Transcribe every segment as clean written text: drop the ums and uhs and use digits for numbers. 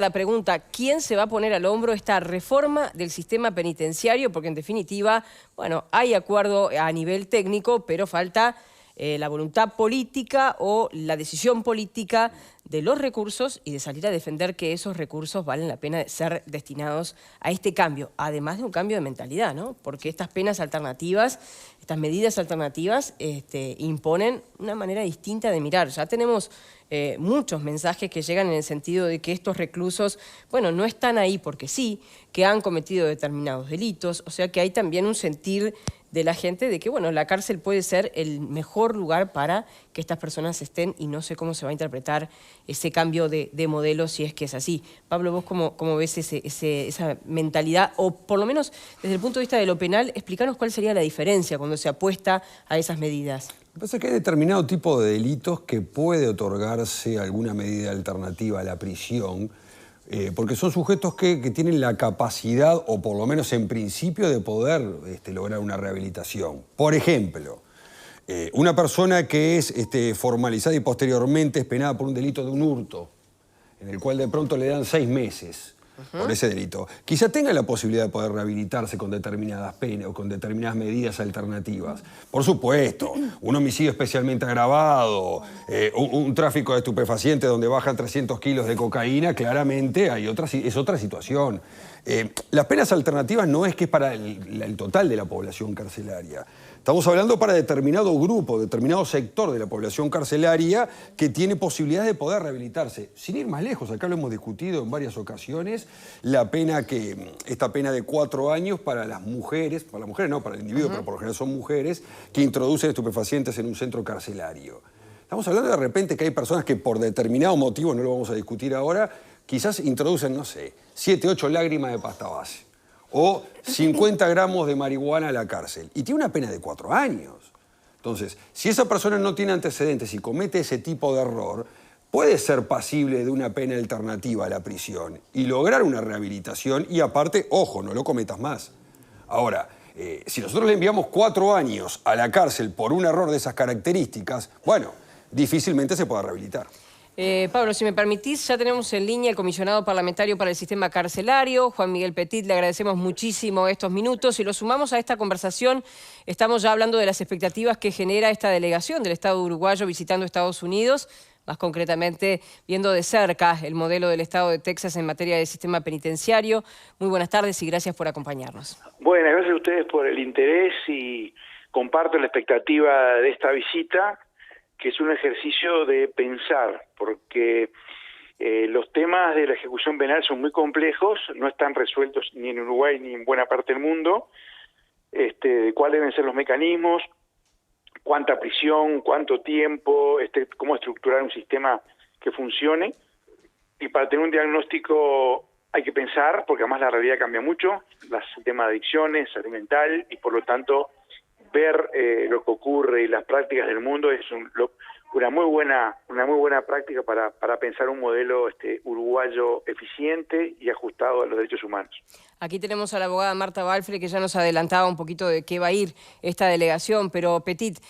La pregunta, ¿quién se va a poner al hombro esta reforma del sistema penitenciario? Porque en definitiva, bueno, hay acuerdo a nivel técnico, pero falta la voluntad política o la decisión política de los recursos y de salir a defender que esos recursos valen la pena ser destinados a este cambio, además de un cambio de mentalidad, ¿no? Porque estas penas alternativas, estas medidas alternativas imponen una manera distinta de mirar. Ya tenemos muchos mensajes que llegan en el sentido de que estos reclusos, bueno, no están ahí porque sí, que han cometido determinados delitos, o sea que hay también un sentir de la gente de que, bueno, la cárcel puede ser el mejor lugar para que estas personas estén y no sé cómo se va a interpretar ese cambio de modelo si es que es así. Pablo, ¿vos cómo ves esa mentalidad? O por lo menos desde el punto de vista de lo penal, explícanos cuál sería la diferencia cuando se apuesta a esas medidas. Lo que pasa es que hay determinado tipo de delitos que puede otorgarse alguna medida alternativa a la prisión, porque son sujetos que tienen la capacidad, o por lo menos en principio, de poder lograr una rehabilitación. Por ejemplo, una persona que es formalizada y posteriormente es penada por un delito de un hurto, en el cual de pronto le dan 6 meses por ese delito, quizá tenga la posibilidad de poder rehabilitarse con determinadas penas o con determinadas medidas alternativas. Por supuesto, un homicidio especialmente agravado, un tráfico de estupefacientes donde bajan 300 kilos de cocaína, claramente es otra situación. Las penas alternativas no es que es para el total de la población carcelaria. Estamos hablando para determinado grupo, determinado sector de la población carcelaria que tiene posibilidades de poder rehabilitarse. Sin ir más lejos, acá lo hemos discutido en varias ocasiones, esta pena de 4 años para las mujeres no, para el individuo, pero por lo general son mujeres, que introducen estupefacientes en un centro carcelario. Estamos hablando de repente que hay personas que por determinado motivo, no lo vamos a discutir ahora, quizás introducen, no sé, 7, 8 lágrimas de pasta base o 50 gramos de marihuana a la cárcel y tiene una pena de 4 años. Entonces, si esa persona no tiene antecedentes y comete ese tipo de error, puede ser pasible de una pena alternativa a la prisión y lograr una rehabilitación y aparte, ojo, no lo cometas más. Ahora, si nosotros le enviamos 4 años a la cárcel por un error de esas características, bueno, difícilmente se pueda rehabilitar. Pablo, si me permitís, ya tenemos en línea el comisionado parlamentario para el sistema carcelario, Juan Miguel Petit. Le agradecemos muchísimo estos minutos y lo sumamos a esta conversación. Estamos ya hablando de las expectativas que genera esta delegación del Estado uruguayo visitando Estados Unidos, más concretamente viendo de cerca el modelo del Estado de Texas en materia de sistema penitenciario. Muy buenas tardes y gracias por acompañarnos. Buenas, gracias a ustedes por el interés y comparto la expectativa de esta visita, que es un ejercicio de pensar, porque los temas de la ejecución penal son muy complejos, no están resueltos ni en Uruguay ni en buena parte del mundo, de cuáles deben ser los mecanismos, cuánta prisión, cuánto tiempo, cómo estructurar un sistema que funcione. Y para tener un diagnóstico hay que pensar, porque además la realidad cambia mucho, el tema de adicciones, salud mental, y por lo tanto ver lo que ocurre y las prácticas del mundo es una muy buena práctica para pensar un modelo uruguayo eficiente y ajustado a los derechos humanos. Aquí tenemos a la abogada Marta Balfre, que ya nos adelantaba un poquito de qué va a ir esta delegación, pero Petit,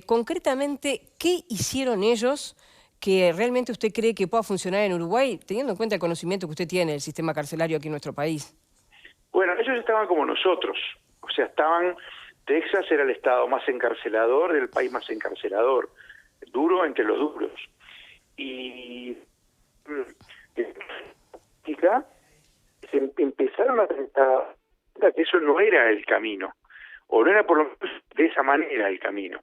concretamente, ¿qué hicieron ellos que realmente usted cree que pueda funcionar en Uruguay, teniendo en cuenta el conocimiento que usted tiene del sistema carcelario aquí en nuestro país? Bueno, ellos estaban como nosotros, o sea, Texas era el estado más encarcelador, el país más encarcelador, duro entre los duros. Y se empezaron a pensar que eso no era el camino, o no era por lo menos de esa manera el camino.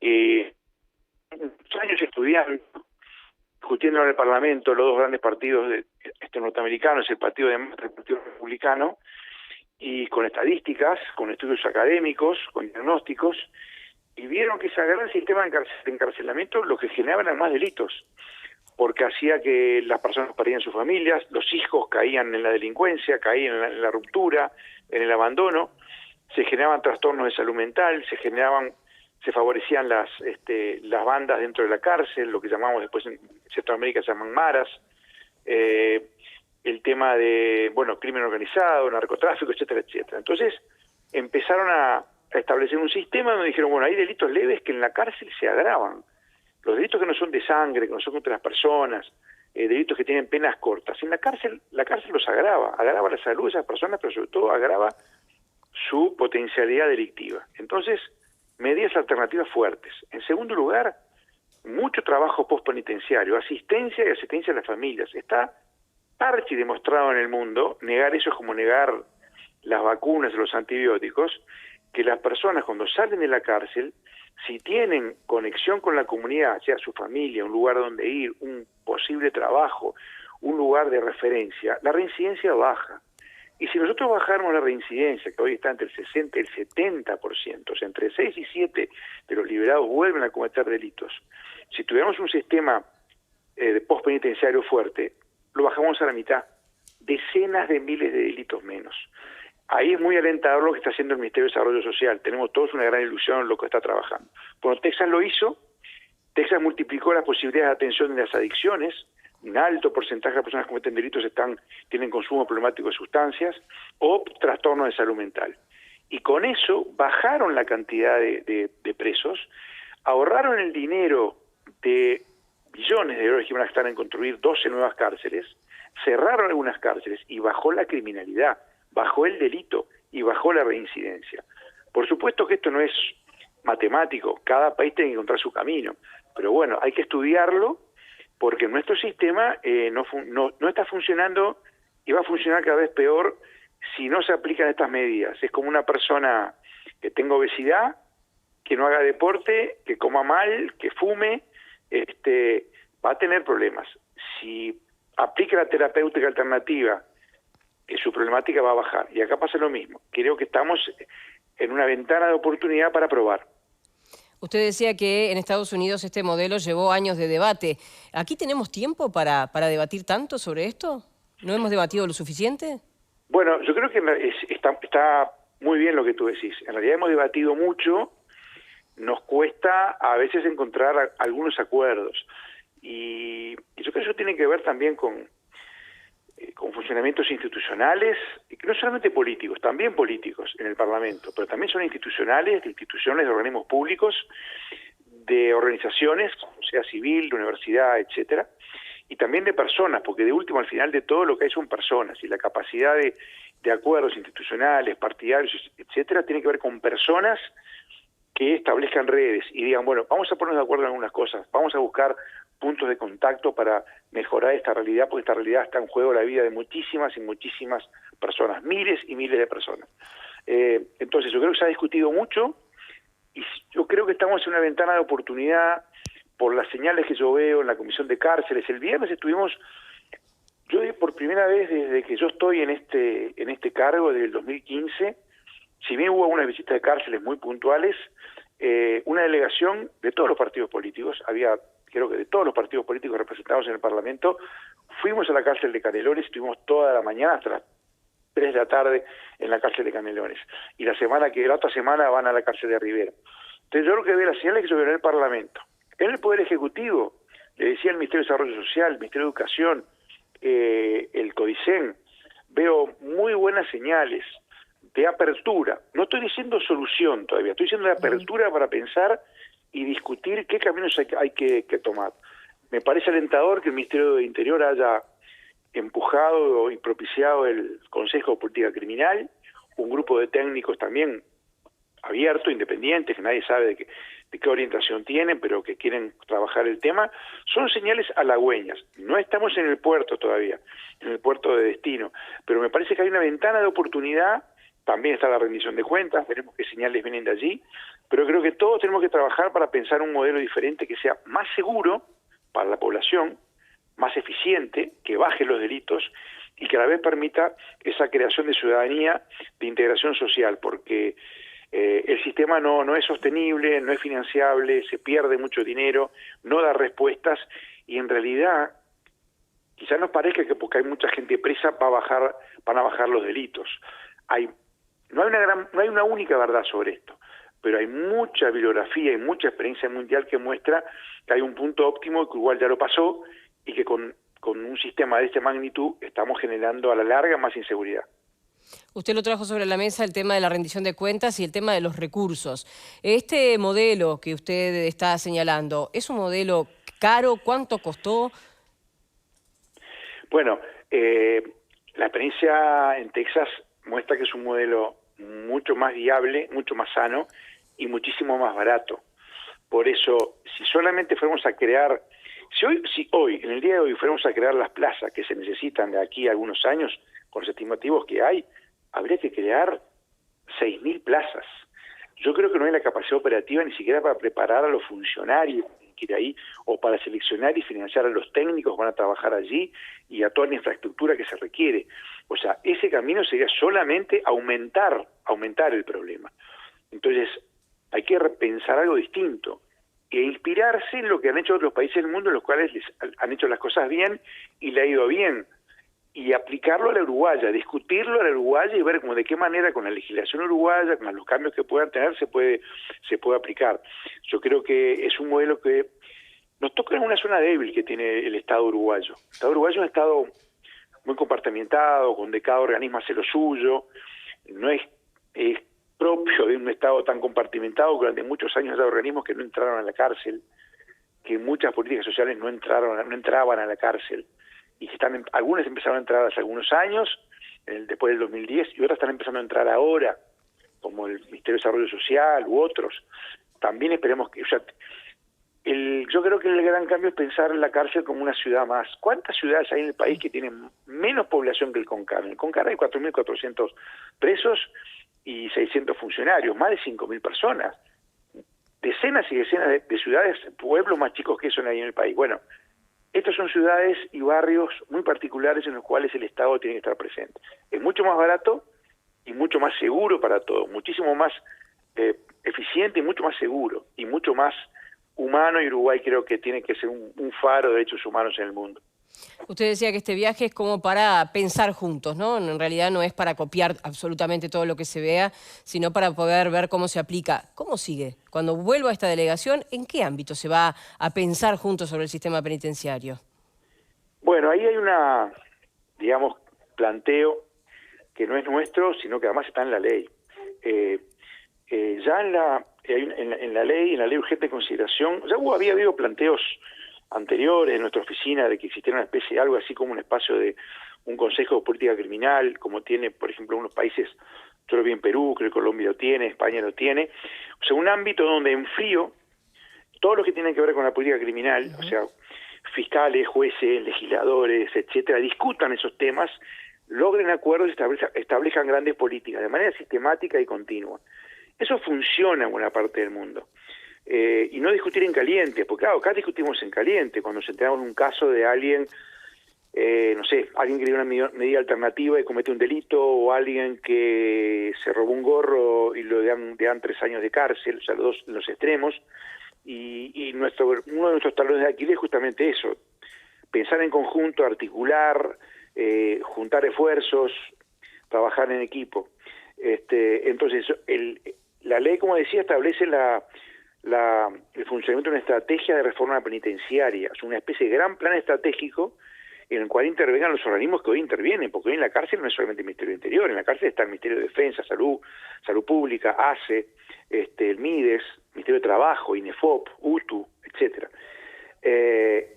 Muchos años estudiando, discutiendo en el Parlamento, los dos grandes partidos norteamericanos, el Partido Demócrata y el Partido Republicano, y con estadísticas, con estudios académicos, con diagnósticos, y vieron que ese gran sistema de encarcelamiento lo que generaba eran más delitos, porque hacía que las personas perdían sus familias, los hijos caían en la delincuencia, caían en la ruptura, en el abandono, se generaban trastornos de salud mental, se favorecían las bandas dentro de la cárcel, lo que llamamos después en Centroamérica se llaman maras, el tema de, crimen organizado, narcotráfico, etcétera, etcétera. Entonces, empezaron a establecer un sistema donde dijeron, hay delitos leves que en la cárcel se agravan. Los delitos que no son de sangre, que no son contra las personas, delitos que tienen penas cortas. En la cárcel los agrava la salud de esas personas, pero sobre todo agrava su potencialidad delictiva. Entonces, medidas alternativas fuertes. En segundo lugar, mucho trabajo postpenitenciario, asistencia y asistencia a las familias. Está archi demostrado en el mundo, negar eso es como negar las vacunas, los antibióticos, que las personas cuando salen de la cárcel, si tienen conexión con la comunidad, sea su familia, un lugar donde ir, un posible trabajo, un lugar de referencia, la reincidencia baja. Y si nosotros bajáramos la reincidencia, que hoy está entre el 60 y el 70%, o sea, entre 6 y 7 de los liberados vuelven a cometer delitos, si tuviéramos un sistema postpenitenciario fuerte, lo bajamos a la mitad, decenas de miles de delitos menos. Ahí es muy alentador lo que está haciendo el Ministerio de Desarrollo Social. Tenemos todos una gran ilusión en lo que está trabajando. Bueno, Texas lo hizo. Texas multiplicó las posibilidades de atención de las adicciones. Un alto porcentaje de personas que cometen delitos tienen consumo problemático de sustancias o trastornos de salud mental. Y con eso bajaron la cantidad de presos, ahorraron el dinero de billones de euros que iban a estar en construir 12 nuevas cárceles, cerraron algunas cárceles y bajó la criminalidad, bajó el delito y bajó la reincidencia. Por supuesto que esto no es matemático, cada país tiene que encontrar su camino, pero bueno, hay que estudiarlo porque nuestro sistema no está funcionando y va a funcionar cada vez peor si no se aplican estas medidas. Es como una persona que tenga obesidad, que no haga deporte, que coma mal, que fume, va a tener problemas. Si aplica la terapéutica alternativa, su problemática va a bajar. Y acá pasa lo mismo. Creo que estamos en una ventana de oportunidad para probar. Usted decía que en Estados Unidos este modelo llevó años de debate. ¿Aquí tenemos tiempo para debatir tanto sobre esto? ¿No hemos debatido lo suficiente? Bueno, yo creo que está muy bien lo que tú decís. En realidad hemos debatido mucho, nos cuesta a veces encontrar algunos acuerdos. Y yo creo que eso tiene que ver también con funcionamientos institucionales, no solamente políticos, también políticos en el Parlamento, pero también son institucionales, de instituciones, de organismos públicos, de organizaciones, sea civil, de universidad, etcétera, y también de personas, porque de último, al final de todo, lo que hay son personas, y la capacidad de acuerdos institucionales, partidarios, etcétera, tiene que ver con personas que establezcan redes y digan, bueno, vamos a ponernos de acuerdo en algunas cosas, vamos a buscar puntos de contacto para mejorar esta realidad, porque esta realidad está en juego la vida de muchísimas y muchísimas personas, miles y miles de personas. Entonces, yo creo que se ha discutido mucho y yo creo que estamos en una ventana de oportunidad por las señales que yo veo en la Comisión de Cárceles. El viernes estuvimos, yo por primera vez desde que yo estoy en este cargo, desde el 2015, si bien hubo unas visitas de cárceles muy puntuales, una delegación de todos los partidos políticos, creo que de todos los partidos políticos representados en el Parlamento, fuimos a la cárcel de Canelones, estuvimos toda la mañana hasta las 3 de la tarde en la cárcel de Canelones. Y la otra semana van a la cárcel de Rivera. Entonces yo creo que veo las señales que se ven en el Parlamento. En el Poder Ejecutivo, le decía el Ministerio de Desarrollo Social, el Ministerio de Educación, el CODICEN, veo muy buenas señales de apertura. No estoy diciendo solución todavía, estoy diciendo de apertura para pensar y discutir qué caminos hay que tomar. Me parece alentador que el Ministerio de Interior haya empujado y propiciado el Consejo de Política Criminal, un grupo de técnicos también abierto, independientes, que nadie sabe de qué orientación tienen, pero que quieren trabajar el tema. Son señales halagüeñas. No estamos en el puerto todavía, en el puerto de destino, pero me parece que hay una ventana de oportunidad. También está la rendición de cuentas, veremos qué señales vienen de allí, pero creo que todos tenemos que trabajar para pensar un modelo diferente que sea más seguro para la población, más eficiente, que baje los delitos y que a la vez permita esa creación de ciudadanía, de integración social, porque el sistema no es sostenible, no es financiable, se pierde mucho dinero, no da respuestas y en realidad quizás nos parezca que porque hay mucha gente presa van a bajar los delitos. No hay una única verdad sobre esto, pero hay mucha bibliografía y mucha experiencia mundial que muestra que hay un punto óptimo que igual ya lo pasó y que con un sistema de esta magnitud estamos generando a la larga más inseguridad. Usted lo trajo sobre la mesa el tema de la rendición de cuentas y el tema de los recursos. Este modelo que usted está señalando, ¿es un modelo caro? ¿Cuánto costó? Bueno, la experiencia en Texas muestra que es un modelo mucho más viable, mucho más sano y muchísimo más barato. Por eso, si solamente fuéramos a crear, si hoy, en el día de hoy, fuéramos a crear las plazas que se necesitan de aquí a algunos años, con los estimativos que hay, habría que crear 6.000 plazas. Yo creo que no hay la capacidad operativa ni siquiera para preparar a los funcionarios que ir ahí, o para seleccionar y financiar a los técnicos que van a trabajar allí y a toda la infraestructura que se requiere. O sea, ese camino sería solamente aumentar el problema. Entonces, hay que repensar algo distinto e inspirarse en lo que han hecho otros países del mundo en los cuales les han hecho las cosas bien y le ha ido bien, y aplicarlo a la uruguaya, discutirlo a la uruguaya y ver cómo de qué manera con la legislación uruguaya, con los cambios que puedan tener, se puede aplicar. Yo creo que es un modelo que nos toca en una zona débil que tiene el Estado uruguayo. El Estado uruguayo es un Estado muy compartimentado, donde cada organismo hace lo suyo, no es propio de un Estado tan compartimentado. Durante muchos años hay organismos que no entraron a la cárcel, que muchas políticas sociales no entraban a la cárcel, y algunas empezaron a entrar hace algunos años, después del 2010, y otras están empezando a entrar ahora, como el Ministerio de Desarrollo Social u otros. También esperemos que... yo creo que el gran cambio es pensar en la cárcel como una ciudad más. ¿Cuántas ciudades hay en el país que tienen menos población que el CONCAR? En el CONCAR hay 4.400 presos y 600 funcionarios, más de 5.000 personas. Decenas y decenas de ciudades, pueblos más chicos que eso hay en el país. Bueno, estas son ciudades y barrios muy particulares en los cuales el Estado tiene que estar presente. Es mucho más barato y mucho más seguro para todos, muchísimo más eficiente y mucho más seguro, y mucho más humano, y Uruguay creo que tiene que ser un faro de derechos humanos en el mundo. Usted decía que este viaje es como para pensar juntos, ¿no? En realidad no es para copiar absolutamente todo lo que se vea, sino para poder ver cómo se aplica. ¿Cómo sigue? Cuando vuelva a esta delegación, ¿en qué ámbito se va a pensar juntos sobre el sistema penitenciario? Bueno, ahí hay planteo que no es nuestro, sino que además está en la ley. Ya en la ley urgente de consideración, había habido planteos anteriores en nuestra oficina de que existiera una especie de algo así como un espacio de un consejo de política criminal, como tiene, por ejemplo, unos países, yo lo vi en Perú, creo que Colombia lo tiene, España lo tiene. O sea, un ámbito donde en frío, todo lo que tiene que ver con la política criminal, o sea, fiscales, jueces, legisladores, etcétera, discutan esos temas, logren acuerdos y establezcan grandes políticas de manera sistemática y continua. Eso funciona en buena parte del mundo. Y no discutir en caliente, porque claro, acá discutimos en caliente, cuando se enteramos en un caso de alguien, alguien que dio una medida alternativa y comete un delito, o alguien que se robó un gorro y le dan 3 años de cárcel, o sea, los extremos, y uno de nuestros talones de Aquiles es justamente eso, pensar en conjunto, articular, juntar esfuerzos, trabajar en equipo. Entonces, la ley, como decía, establece el funcionamiento de una estrategia de reforma penitenciaria, es una especie de gran plan estratégico en el cual intervengan los organismos que hoy intervienen, porque hoy en la cárcel no es solamente el Ministerio del Interior, en la cárcel está el Ministerio de Defensa, Salud Pública, ACE, el MIDES, Ministerio de Trabajo, INEFOP, UTU, etcétera.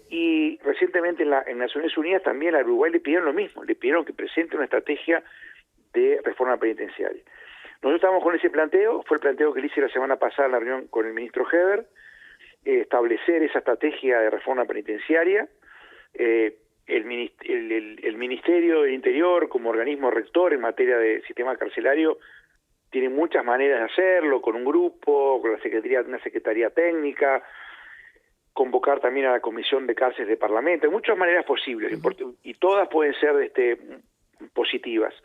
Y recientemente en Naciones Unidas también a Uruguay le pidieron lo mismo, le pidieron que presente una estrategia de reforma penitenciaria. Nosotros estamos con ese planteo, fue el planteo que le hice la semana pasada en la reunión con el ministro Heber, establecer esa estrategia de reforma penitenciaria. El Ministerio del Interior, como organismo rector en materia de sistema carcelario, tiene muchas maneras de hacerlo, con un grupo, con una secretaría técnica, convocar también a la Comisión de Cárceles de Parlamento, hay muchas maneras posibles, y todas pueden ser positivas,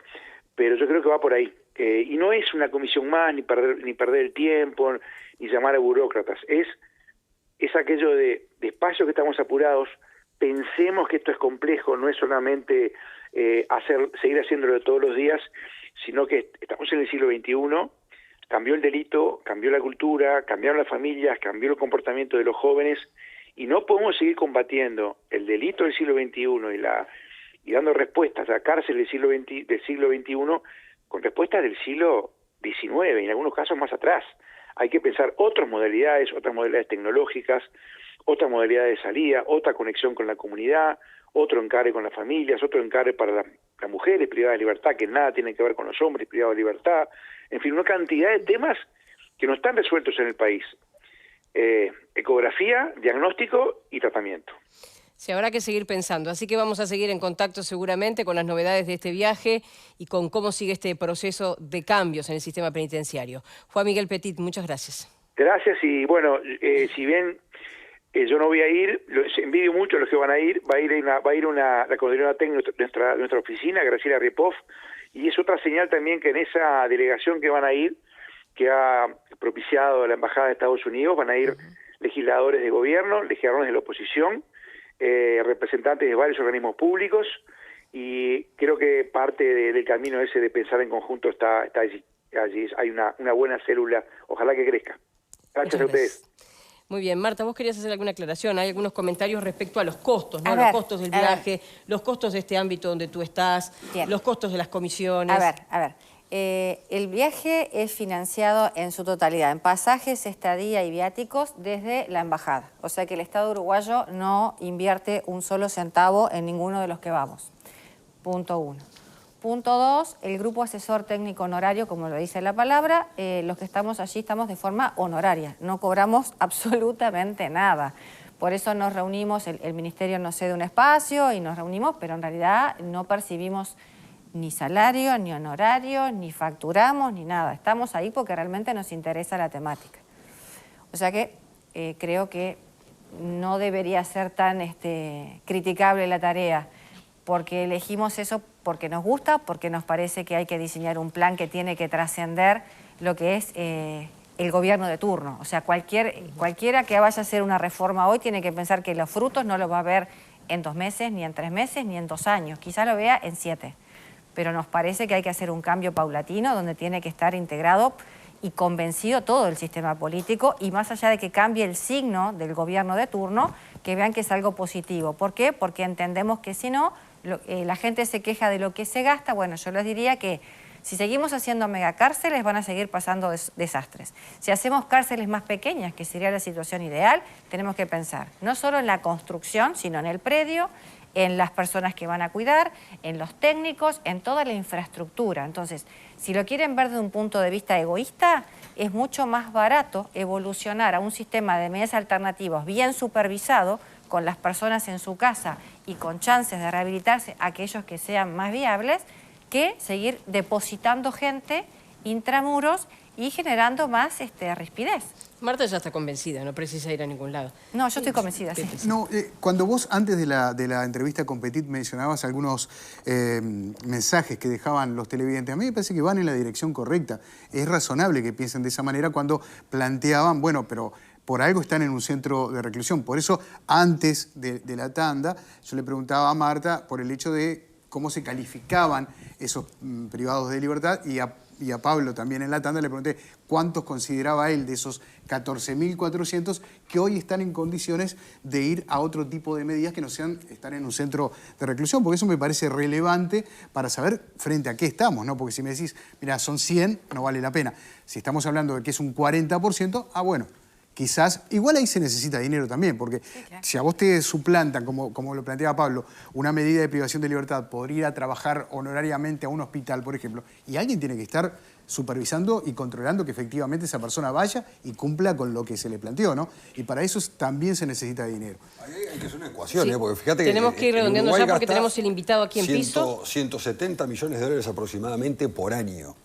pero yo creo que va por ahí. Y no es una comisión más, ni perder el tiempo, ni llamar a burócratas, es aquello de despacio que estamos apurados, pensemos que esto es complejo, no es solamente seguir haciéndolo todos los días, sino que estamos en el siglo XXI, cambió el delito, cambió la cultura, cambiaron las familias, cambió el comportamiento de los jóvenes, y no podemos seguir combatiendo el delito del siglo XXI y dando respuestas a la cárcel del siglo XXI con respuestas del siglo XIX, y en algunos casos más atrás. Hay que pensar otras modalidades tecnológicas, otras modalidades de salida, otra conexión con la comunidad, otro encare con las familias, otro encare para las mujeres privadas de libertad, que nada tiene que ver con los hombres privados de libertad, en fin, una cantidad de temas que no están resueltos en el país. Ecografía, diagnóstico y tratamiento. Sí, habrá que seguir pensando, así que vamos a seguir en contacto seguramente con las novedades de este viaje y con cómo sigue este proceso de cambios en el sistema penitenciario. Juan Miguel Petit, muchas gracias. Gracias, y bueno, si bien yo no voy a ir, los envidio mucho a los que van a ir, va a ir la coordinadora técnica de nuestra oficina, Graciela Repov, y es otra señal también que en esa delegación que van a ir, que ha propiciado la Embajada de Estados Unidos, van a ir legisladores de gobierno, legisladores de la oposición, representantes de varios organismos públicos, y creo que parte del camino ese de pensar en conjunto está allí. Hay una buena célula, ojalá que crezca. Gracias a ustedes. Muy bien, Marta, vos querías hacer alguna aclaración. Hay algunos comentarios respecto a los costos, ¿no? Los costos del viaje, los costos de este ámbito donde tú estás, los costos de las comisiones. A ver. El viaje es financiado en su totalidad, en pasajes, estadía y viáticos desde la embajada. O sea que el Estado uruguayo no invierte un solo centavo en ninguno de los que vamos. Punto 1. Punto 2, el grupo asesor técnico honorario, como lo dice la palabra, los que estamos allí estamos de forma honoraria, no cobramos absolutamente nada. Por eso nos reunimos, el ministerio nos cede un espacio y nos reunimos, pero en realidad no percibimos ni salario, ni honorario, ni facturamos, ni nada. Estamos ahí porque realmente nos interesa la temática. O sea que creo que no debería ser tan criticable la tarea, porque elegimos eso porque nos gusta, porque nos parece que hay que diseñar un plan que tiene que trascender lo que es el gobierno de turno. O sea, cualquiera que vaya a hacer una reforma hoy tiene que pensar que los frutos no los va a ver en 2 meses, ni en 3 meses, ni en 2 años. Quizá lo vea en 7. Pero nos parece que hay que hacer un cambio paulatino donde tiene que estar integrado y convencido todo el sistema político, y más allá de que cambie el signo del gobierno de turno, que vean que es algo positivo. ¿Por qué? Porque entendemos que si no, la gente se queja de lo que se gasta. Bueno, yo les diría que si seguimos haciendo megacárceles van a seguir pasando desastres. Si hacemos cárceles más pequeñas, que sería la situación ideal, tenemos que pensar no solo en la construcción, sino en el predio, en las personas que van a cuidar, en los técnicos, en toda la infraestructura. Entonces, si lo quieren ver desde un punto de vista egoísta, es mucho más barato evolucionar a un sistema de medidas alternativas bien supervisado, con las personas en su casa y con chances de rehabilitarse aquellos que sean más viables, que seguir depositando gente intramuros y generando más rispidez. Mendoza ya está convencida, no precisa ir a ningún lado. No, yo estoy convencida, sí. No, cuando vos antes de la entrevista con Petit mencionabas algunos mensajes que dejaban los televidentes, a mí me parece que van en la dirección correcta. Es razonable que piensen de esa manera cuando planteaban, bueno, pero por algo están en un centro de reclusión. Por eso, antes de la tanda, yo le preguntaba a Marta por el hecho de cómo se calificaban esos privados de libertad, y a Pablo también en la tanda le pregunté cuántos consideraba él de esos 14.400 que hoy están en condiciones de ir a otro tipo de medidas que no sean estar en un centro de reclusión, porque eso me parece relevante para saber frente a qué estamos, ¿no? Porque si me decís, mira, son 100, no vale la pena. Si estamos hablando de que es un 40%, bueno, quizás, igual ahí se necesita dinero también, porque sí, claro, si a vos te suplantan, como lo planteaba Pablo, una medida de privación de libertad, podría ir a trabajar honorariamente a un hospital, por ejemplo, y alguien tiene que estar supervisando y controlando que efectivamente esa persona vaya y cumpla con lo que se le planteó, ¿no? Y para eso también se necesita dinero. Ahí hay que hacer una ecuación, sí, porque fíjate que tenemos que ir redondeando ya porque tenemos el invitado aquí en piso. 170 millones de dólares aproximadamente por año.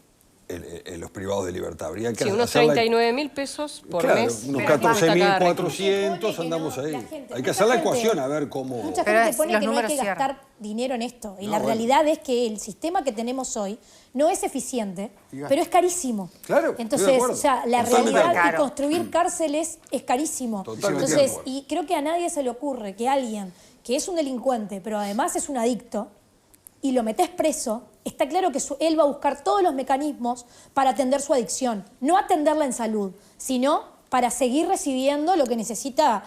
En los privados de libertad. Habría que unos 39.000 pesos por mes. Unos 14.400 andamos ahí. Hay que hacer la ecuación a ver cómo... Mucha gente pone que no hay que gastar dinero en esto. Y la realidad es que el sistema que tenemos hoy no es eficiente, pero es carísimo. Claro, entonces, o sea, la realidad de construir cárceles es carísimo. Entonces, y creo que a nadie se le ocurre que alguien que es un delincuente, pero además es un adicto, y lo metés preso, está claro que él va a buscar todos los mecanismos para atender su adicción. No atenderla en salud, sino para seguir recibiendo lo que necesita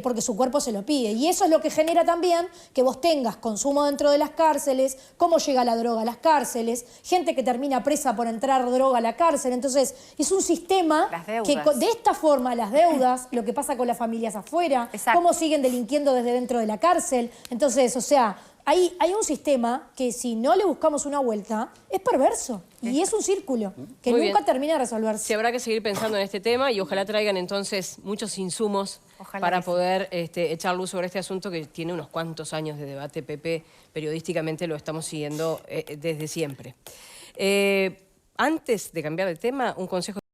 porque su cuerpo se lo pide. Y eso es lo que genera también que vos tengas consumo dentro de las cárceles, cómo llega la droga a las cárceles, gente que termina presa por entrar droga a la cárcel. Entonces, es un sistema que de esta forma, las deudas, lo que pasa con las familias afuera, cómo siguen delinquiendo desde dentro de la cárcel. Entonces, o sea, hay un sistema que si no le buscamos una vuelta, es perverso. Y es un círculo que nunca termina de resolverse. Se habrá que seguir pensando en este tema y ojalá traigan entonces muchos insumos para poder echar luz sobre este asunto que tiene unos cuantos años de debate. Pepe, periodísticamente lo estamos siguiendo desde siempre. Antes de cambiar de tema, un consejo.